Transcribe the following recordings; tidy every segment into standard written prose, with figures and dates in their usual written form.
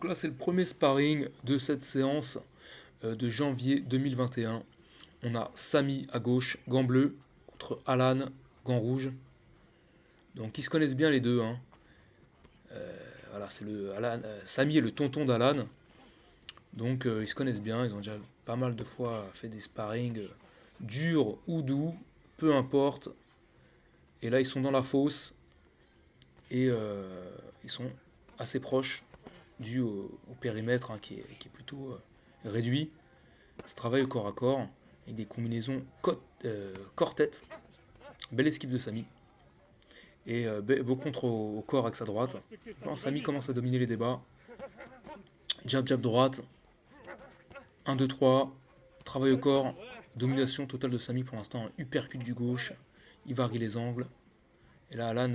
Là, c'est le premier sparring de cette séance de janvier 2021. On a Samy à gauche, gant bleu, contre Alan, gant rouge. Donc ils se connaissent bien les deux, hein. Voilà, c'est le Alan, Samy est le tonton d'Alan. Donc ils se connaissent bien, ils ont déjà pas mal de fois fait des sparring durs ou doux, peu importe. Et là ils sont dans la fosse et ils sont assez proches dû au périmètre, hein, qui est plutôt réduit. Ça travaille au corps à corps avec des combinaisons corps-tête. Belle esquive de Samy. Et beau contre au corps avec sa droite. Non, Samy commence à dominer les débats. Jab, jab, droite. 1, 2, 3. Travail au corps. Domination totale de Samy pour l'instant. Un uppercut du gauche. Il varie les angles. Et là, Alan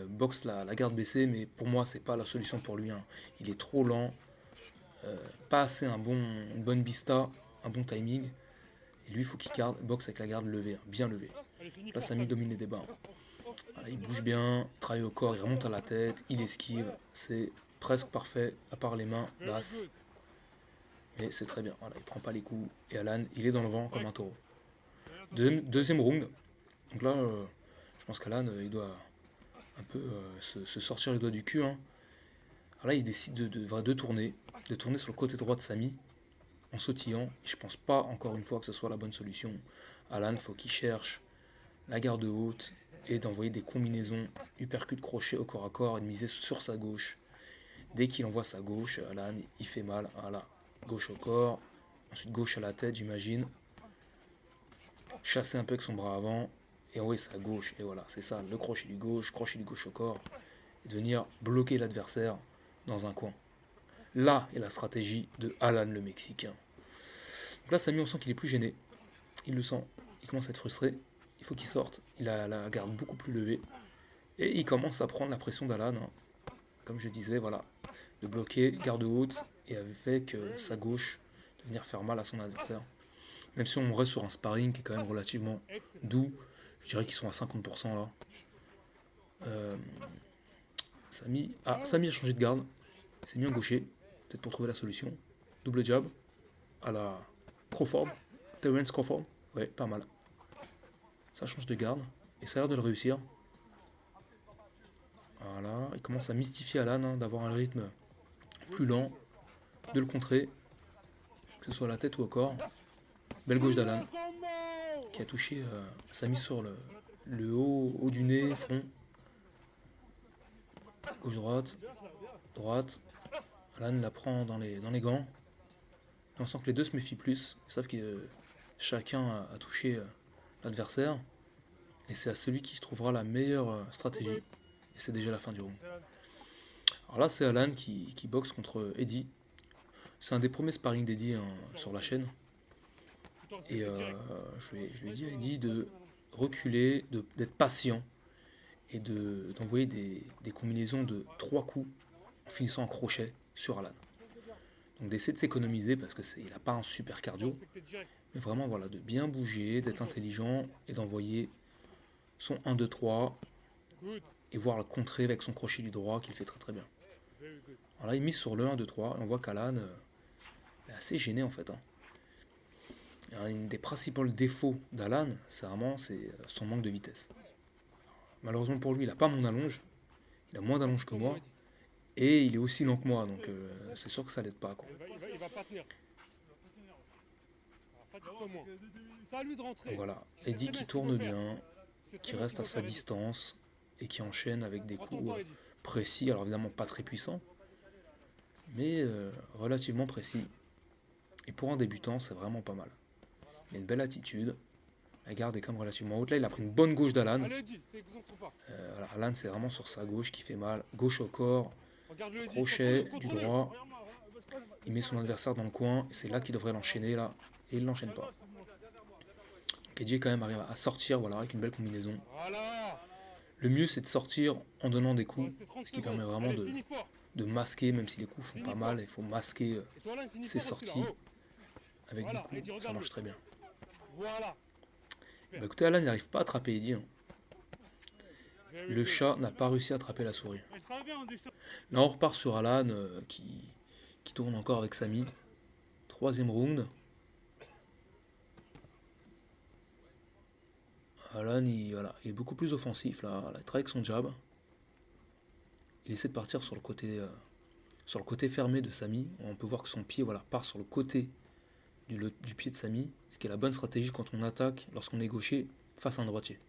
boxe la garde baissée, mais pour moi, c'est pas la solution pour lui, hein. Il est trop lent. Pas assez une bonne vista, un bon timing. Et lui, il faut qu'il boxe avec la garde levée, hein, bien levée. Là, Samy domine les débats, hein. Voilà, il bouge bien, il travaille au corps, il remonte à la tête, il esquive. C'est presque parfait, à part les mains basses. Mais c'est très bien. Voilà, il prend pas les coups. Et Alan, il est dans le vent comme un taureau. Deuxième round. Donc là, je pense qu'Alan, il doit un peu se sortir les doigts du cul, hein. Alors là, il décide de tourner sur le côté droit de Samy en sautillant. Et je pense pas, encore une fois, que ce soit la bonne solution. Alan, faut qu'il cherche la garde haute et d'envoyer des combinaisons uppercut crochet au corps à corps et de miser sur sa gauche. Dès qu'il envoie sa gauche, Alan, il fait mal. Voilà, gauche au corps, ensuite gauche à la tête, j'imagine. Chasser un peu avec son bras avant et envoyer sa gauche. Et voilà, c'est ça, le crochet du gauche au corps. Et de venir bloquer l'adversaire dans un coin. Là est la stratégie de Alan le Mexicain. Donc là, Samy, on sent qu'il est plus gêné. Il le sent. Il commence à être frustré. Il faut qu'il sorte. Il a la garde beaucoup plus levée. Et il commence à prendre la pression d'Alan, hein. Comme je disais, voilà. De bloquer, garde haute. Et avec sa gauche, de venir faire mal à son adversaire. Même si on reste sur un sparring qui est quand même relativement doux. Je dirais qu'ils sont à 50% là. Samy a changé de garde. Il s'est mis en gaucher. Peut-être pour trouver la solution. Double jab. À la Crawford. Terence Crawford. Ouais, pas mal. Ça change de garde. Et ça a l'air de le réussir. Voilà. Il commence à mystifier Alan, hein, d'avoir un rythme plus lent. De le contrer. Que ce soit à la tête ou au corps. Belle gauche d'Alan. Qui a touché Samy sur le haut du nez, front. Gauche-droite. Droite. Alan la prend dans les gants. Et on sent que les deux se méfient plus. Ils savent que chacun a touché l'adversaire. Et c'est à celui qui trouvera la meilleure stratégie. Et c'est déjà la fin du round. Alors là, c'est Alan qui boxe contre Eddie. C'est un des premiers sparring d'Eddie, hein, sur la chaîne. Et je lui ai dit à Eddie de reculer, d'être patient. Et d'envoyer des combinaisons de 3 coups en finissant en crochet sur Alan. Donc d'essayer de s'économiser parce qu'il n'a pas un super cardio. Mais vraiment, voilà, de bien bouger, d'être intelligent et d'envoyer son 1, 2, 3 et voir le contrer avec son crochet du droit qu'il fait très très bien. Alors là, il mise sur le 1, 2, 3 et on voit qu'Alan est assez gêné en fait, hein. Un des principaux défauts d'Alan, c'est son manque de vitesse. Malheureusement pour lui, il n'a pas mon allonge, il a moins d'allonge que moi et il est aussi lent que moi, donc c'est sûr que ça l'aide pas, quoi. Il va pas tenir. Donc voilà, Eddie qui tourne bien, qui reste à sa distance et qui enchaîne avec des coups précis, alors évidemment pas très puissants, mais relativement précis. Et pour un débutant, c'est vraiment pas mal. Il a une belle attitude, la garde est quand même relativement haute. Là, il a pris une bonne gauche d'Alan. Voilà, Alan, c'est vraiment sur sa gauche qui fait mal. Gauche au corps, crochet du droit. Il met son adversaire dans le coin, et c'est là qu'il devrait l'enchaîner, là, et il ne l'enchaîne pas. Donc Eddie quand même arrive à sortir, voilà, avec une belle combinaison. Le mieux, c'est de sortir en donnant des coups, ce qui permet vraiment de masquer, même si les coups font pas mal, il faut masquer ses sorties avec des coups, ça marche très bien. Bah écoutez, Alan n'arrive pas à attraper Eddie, hein. Le chat n'a pas réussi à attraper la souris. Là, on repart sur Alan qui qui tourne encore avec Samy. Troisième round. Alan, voilà, il est beaucoup plus offensif là. Il travaille avec son jab. Il essaie de partir sur le côté fermé de Samy. On peut voir que son pied voilà, part sur le côté du pied de Samy, ce qui est la bonne stratégie quand on attaque, lorsqu'on est gaucher, face à un droitier.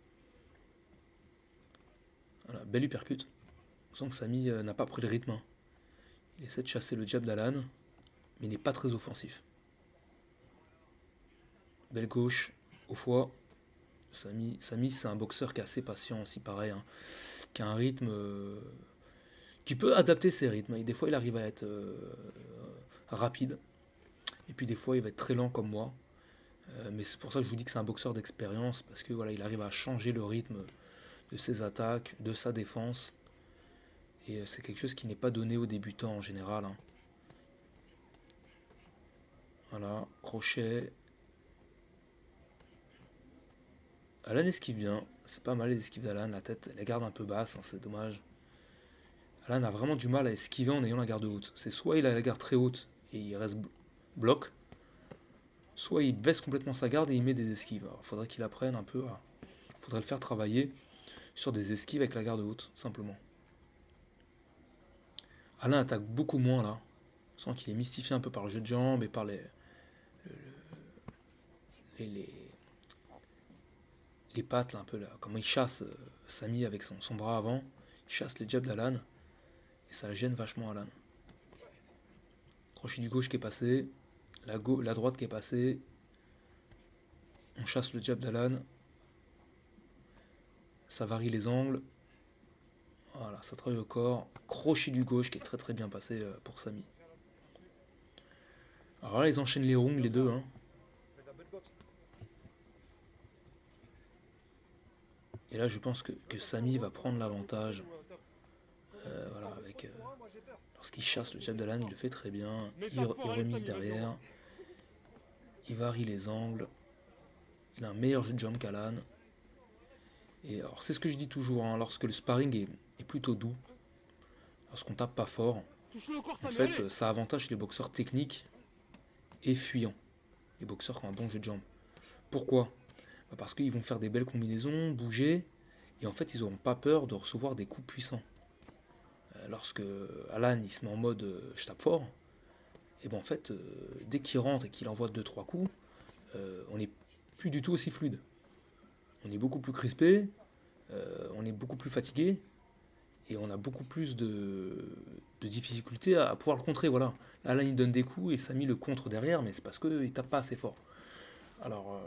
Voilà, belle uppercut. On sent que Samy n'a pas pris le rythme. Il essaie de chasser le jab d'Alan, mais il n'est pas très offensif. Belle gauche, au foie. Samy c'est un boxeur qui est assez patient aussi, pareil, hein, qui a un rythme qui peut adapter ses rythmes. Et des fois, il arrive à être rapide. Et puis des fois, il va être très lent comme moi. Mais c'est pour ça que je vous dis que c'est un boxeur d'expérience, parce que voilà, il arrive à changer le rythme de ses attaques, de sa défense. Et c'est quelque chose qui n'est pas donné aux débutants en général. Hein. Voilà, crochet. Alan esquive bien. C'est pas mal les esquives d'Alan. La tête, elle garde un peu basse, hein, c'est dommage. Alan a vraiment du mal à esquiver en ayant la garde haute. C'est soit il a la garde très haute et il reste bloc, soit il baisse complètement sa garde et il met des esquives. Il faudrait qu'il apprenne un peu faudrait le faire travailler sur des esquives avec la garde haute, simplement. Alain attaque beaucoup moins là. On sent qu'il est mystifié un peu par le jeu de jambes et par les pattes, là, un peu là. Comment il chasse Samy avec son bras avant. Il chasse les jabs d'Alan. Et ça gêne vachement Alan. Crochet du gauche qui est passé. La droite qui est passée. On chasse le jab d'Alan. Ça varie les angles. Voilà, ça travaille au corps. Crochet du gauche qui est très très bien passé pour Samy. Alors là, ils enchaînent les rounds, les deux. Hein. Et là, je pense que Samy va prendre l'avantage. Voilà, avec lorsqu'il chasse le jab d'Alan, il le fait très bien. Il remise derrière. Il varie les angles. Il a un meilleur jeu de jump qu'Alan. Et alors, c'est ce que je dis toujours, hein, lorsque le sparring est plutôt doux, lorsqu'on tape pas fort, en fait, ça avantage les boxeurs techniques et fuyants. Les boxeurs qui ont un bon jeu de jambes. Pourquoi ? Parce qu'ils vont faire des belles combinaisons, bouger, et en fait, ils n'auront pas peur de recevoir des coups puissants. Lorsque Alan il se met en mode je tape fort, et ben en fait, dès qu'il rentre et qu'il envoie 2-3 coups, on n'est plus du tout aussi fluide. On est beaucoup plus crispé, on est beaucoup plus fatigué, et on a beaucoup plus de difficultés à pouvoir le contrer. Voilà. Alan il donne des coups et Samy le contre derrière, mais c'est parce qu'il tape pas assez fort. Alors,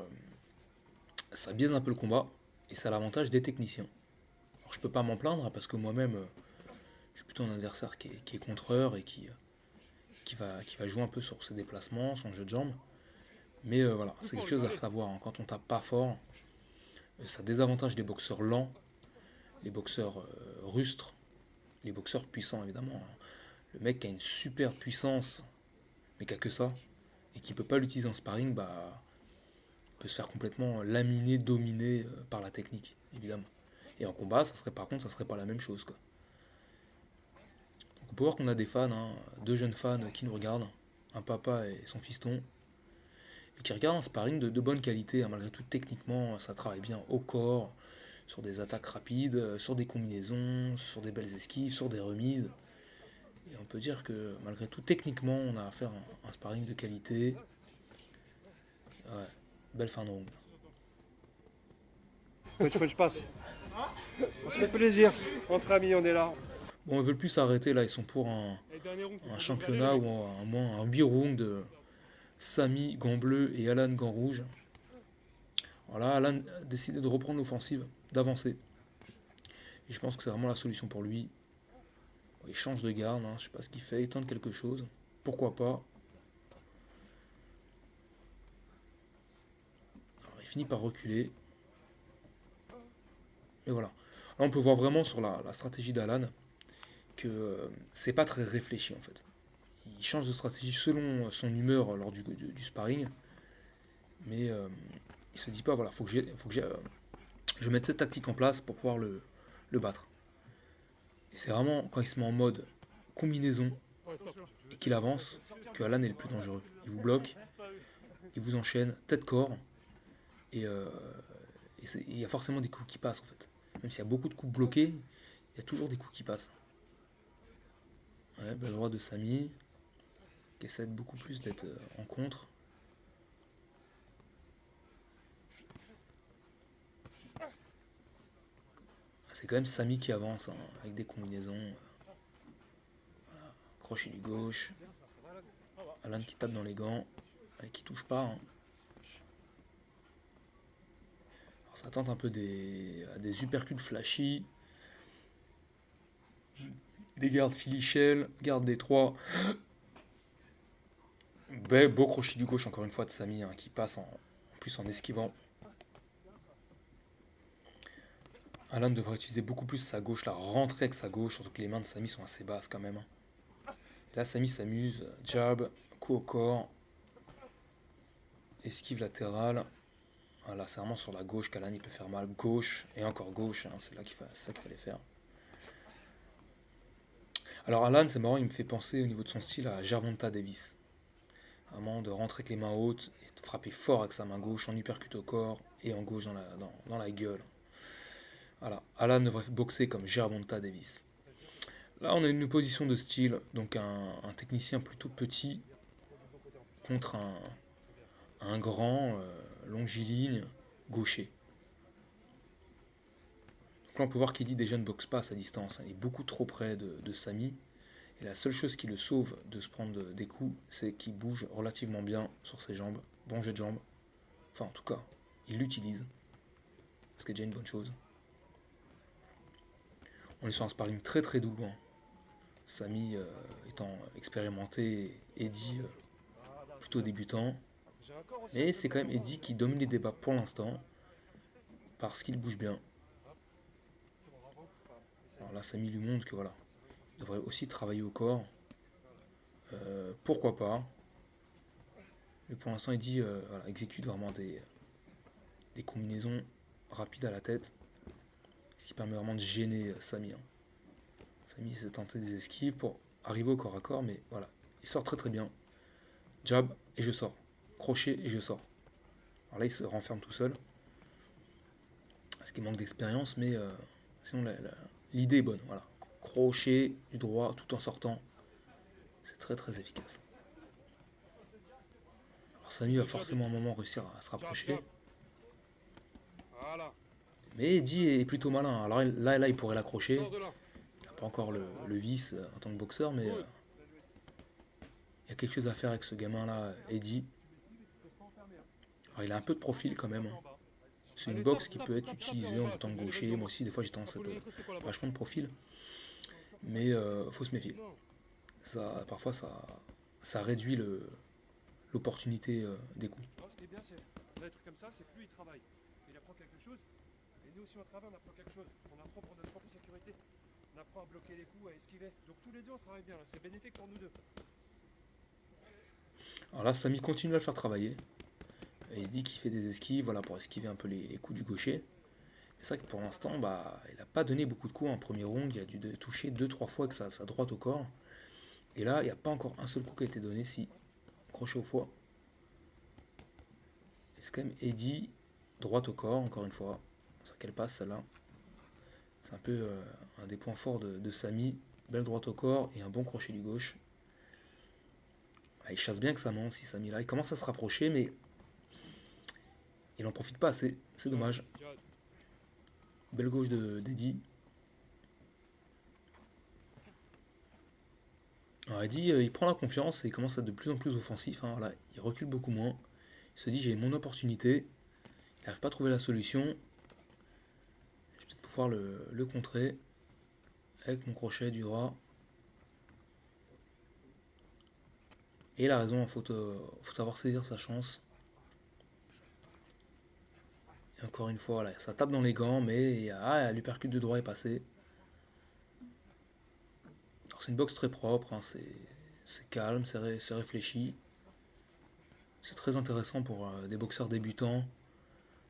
ça biaise un peu le combat, et ça a l'avantage des techniciens. Alors, je peux pas m'en plaindre, parce que moi-même, je suis plutôt un adversaire qui est contreur et qui va jouer un peu sur ses déplacements, son jeu de jambes. Mais voilà, c'est quelque chose à savoir. Hein. Quand on tape pas fort, ça désavantage les boxeurs lents, les boxeurs rustres, les boxeurs puissants évidemment. Hein. Le mec qui a une super puissance, mais qui a que ça, et qui peut pas l'utiliser en sparring, bah peut se faire complètement laminer, dominer par la technique, évidemment. Et en combat, ça serait pas la même chose, quoi. Donc on peut voir qu'on a des fans, hein, deux jeunes fans qui nous regardent, un papa et son fiston, et qui regardent un sparring de bonne qualité, hein, malgré tout techniquement, ça travaille bien au corps, sur des attaques rapides, sur des combinaisons, sur des belles esquives, sur des remises. Et on peut dire que malgré tout techniquement, on a affaire à un sparring de qualité. Ouais, belle fin de round. Je passe. On se fait plaisir. Entre amis, on est là. Bon, ils veulent plus s'arrêter là, ils sont pour un championnat ou un 8 rounds de Samy, gant bleu et Alan, gant rouge. Alors là, Alan a décidé de reprendre l'offensive, d'avancer. Et je pense que c'est vraiment la solution pour lui. Il change de garde, hein, je sais pas ce qu'il fait, il tente quelque chose. Pourquoi pas. Alors, il finit par reculer. Et voilà. Là, on peut voir vraiment sur la stratégie d'Alan que c'est pas très réfléchi en fait. Il change de stratégie selon son humeur lors du sparring. Mais il se dit pas, voilà, faut que je mette cette tactique en place pour pouvoir le battre. Et c'est vraiment quand il se met en mode combinaison, et qu'il avance, que Alan est le plus dangereux. Il vous bloque, il vous enchaîne, tête-corps, et il y a forcément des coups qui passent en fait. Même s'il y a beaucoup de coups bloqués, il y a toujours des coups qui passent. Ouais, belle droite de Samy, qui essaie beaucoup plus d'être en contre. C'est quand même Samy qui avance, hein, avec des combinaisons. Voilà. Crochet du gauche. Alan qui tape dans les gants, et qui touche pas. Hein. Alors ça tente un peu à des uppercuts flashy. Des gardes filichelles, garde des trois. Beau crochet du gauche encore une fois de Samy, hein, qui passe en plus en esquivant. Alan devrait utiliser beaucoup plus sa gauche, là, rentrer avec sa gauche, surtout que les mains de Samy sont assez basses quand même. Et là, Samy s'amuse, jab, coup au corps, esquive latérale. Voilà, c'est vraiment sur la gauche qu'Alan il peut faire mal. Gauche et encore gauche, hein, c'est ça qu'il fallait faire. Alors Alan, c'est marrant, il me fait penser au niveau de son style à Gervonta Davis. Vraiment de rentrer avec les mains hautes et de frapper fort avec sa main gauche en uppercut au corps et en gauche dans la gueule. Voilà, Alan devrait boxer comme Gervonta Davis. Là, on a une opposition de style, donc un technicien plutôt petit contre un grand, longiligne, gaucher. Donc là, on peut voir qu'Eddie déjà ne boxe pas à sa distance, hein. Il est beaucoup trop près de Samy. Et la seule chose qui le sauve de se prendre des coups, c'est qu'il bouge relativement bien sur ses jambes, bon jet de jambes. Enfin, en tout cas, il l'utilise, ce qui est déjà une bonne chose. On est sur un sparring très très doux, hein. Samy étant expérimenté, Eddie plutôt débutant. Mais c'est quand même Eddie qui domine les débats pour l'instant, parce qu'il bouge bien. Alors là, Samy lui montre que voilà, il devrait aussi travailler au corps. Pourquoi pas. Mais pour l'instant, Eddie voilà, exécute vraiment des combinaisons rapides à la tête, ce qui permet vraiment de gêner Samy. Hein. Samy s'est tenté des esquives pour arriver au corps à corps, mais voilà, il sort très très bien. Jab et je sors. Crochet et je sors. Alors là, il se renferme tout seul, parce qu'il manque d'expérience, mais sinon l'idée est bonne. Voilà. Crochet du droit tout en sortant, c'est très très efficace. Alors Samy va forcément à un moment réussir à se rapprocher. Mais Eddie est plutôt malin. Alors là il pourrait l'accrocher. Il n'a pas encore le vice en tant que boxeur, mais il y a quelque chose à faire avec ce gamin-là, Eddie. Alors il a un peu de profil quand même. Hein. C'est une boxe qui peut être utilisée en tant que gaucher. Moi aussi, des fois, j'ai tendance à être vachement de profil. Mais faut se méfier. Parfois, ça réduit l'opportunité des coups. Ce qui est bien, c'est un truc comme ça, c'est plus il travaille. Il apprend quelque chose. Et nous aussi, on travaille, on apprend quelque chose. On apprend pour notre propre sécurité. On apprend à bloquer les coups, à esquiver. Donc tous les deux, on travaille bien. C'est bénéfique pour nous deux. Alors là, Samy continue à le faire travailler. Et il se dit qu'il fait des esquives, voilà, pour esquiver un peu les coups du gaucher. C'est vrai que pour l'instant, il n'a pas donné beaucoup de coups en premier round. Il a dû toucher 2-3 fois avec sa droite au corps. Et là, il n'y a pas encore un seul coup qui a été donné. Si, crochet au foie. Et c'est quand même Eddie, droite au corps, encore une fois. C'est vrai qu'elle passe celle-là. C'est un peu un des points forts de Samy. Belle droite au corps et un bon crochet du gauche. Il chasse bien avec sa main aussi, Samy là. Il commence à se rapprocher, mais il n'en profite pas assez. C'est dommage. Belle gauche d'Eddie. Alors Eddie, il prend la confiance et il commence à être de plus en plus offensif. Hein. Voilà, il recule beaucoup moins. Il se dit j'ai mon opportunité. Il n'arrive pas à trouver la solution. Je vais peut-être pouvoir le contrer avec mon crochet du droit. Et il a raison, il faut savoir saisir sa chance. Et encore une fois, là, ça tape dans les gants, mais l'uppercut de droit est passé. Alors c'est une boxe très propre, hein, c'est calme, c'est réfléchi. C'est très intéressant pour des boxeurs débutants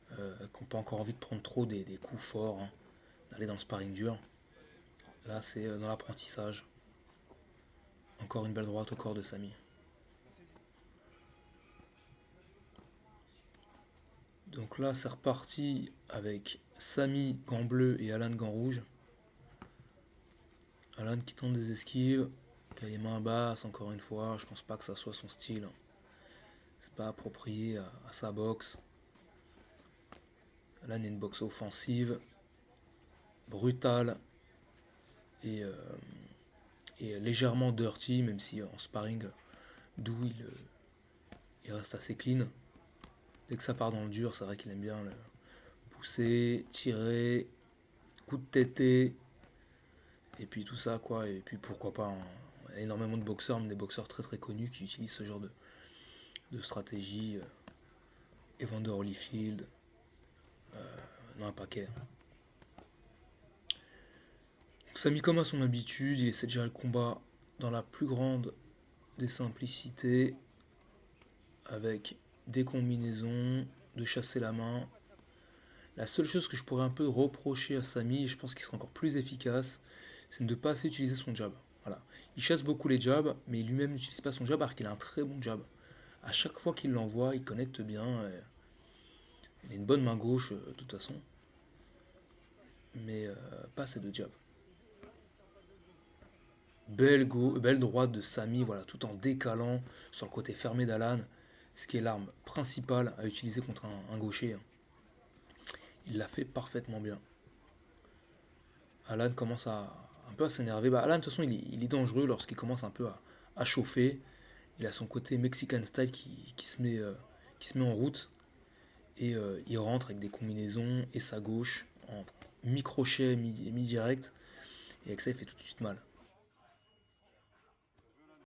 qui n'ont pas encore envie de prendre trop des coups forts, hein, d'aller dans le sparring dur. Là, c'est dans l'apprentissage. Encore une belle droite au corps de Samy. Donc là, c'est reparti avec Samy, gant bleu et Alan, gant rouge. Alan qui tente des esquives, qui a les mains basses encore une fois. Je pense pas que ça soit son style. C'est pas approprié à sa boxe. Alan a une boxe offensive, brutale et légèrement dirty, même si en sparring, d'où il reste assez clean. Dès que ça part dans le dur, c'est vrai qu'il aime bien le pousser, tirer, coup de tété, et puis tout ça quoi. Et puis pourquoi pas, hein, il y a énormément de boxeurs, mais des boxeurs très très connus qui utilisent ce genre de stratégie. Evander Holyfield, non un paquet. Donc, Samy, comme à son habitude, il essaie de gérer le combat dans la plus grande des simplicités, avec des combinaisons, de chasser la main. La seule chose que je pourrais un peu reprocher à Samy, et je pense qu'il sera encore plus efficace, c'est de ne pas assez utiliser son jab. Voilà. Il chasse beaucoup les jabs, mais lui-même n'utilise pas son jab alors qu'il a un très bon jab. À chaque fois qu'il l'envoie, il connecte bien. Il a une bonne main gauche de toute façon, mais pas assez de jab. Belle droite de Samy, voilà, tout en décalant sur le côté fermé d'Alan, ce qui est l'arme principale à utiliser contre un gaucher. Il l'a fait parfaitement bien. Alan commence un peu à s'énerver. Alan, de toute façon, il est dangereux lorsqu'il commence un peu à chauffer. Il a son côté Mexican style qui se met en route. Et il rentre avec des combinaisons et sa gauche en mi-crochet, mi-direct. Et avec ça, il fait tout de suite mal.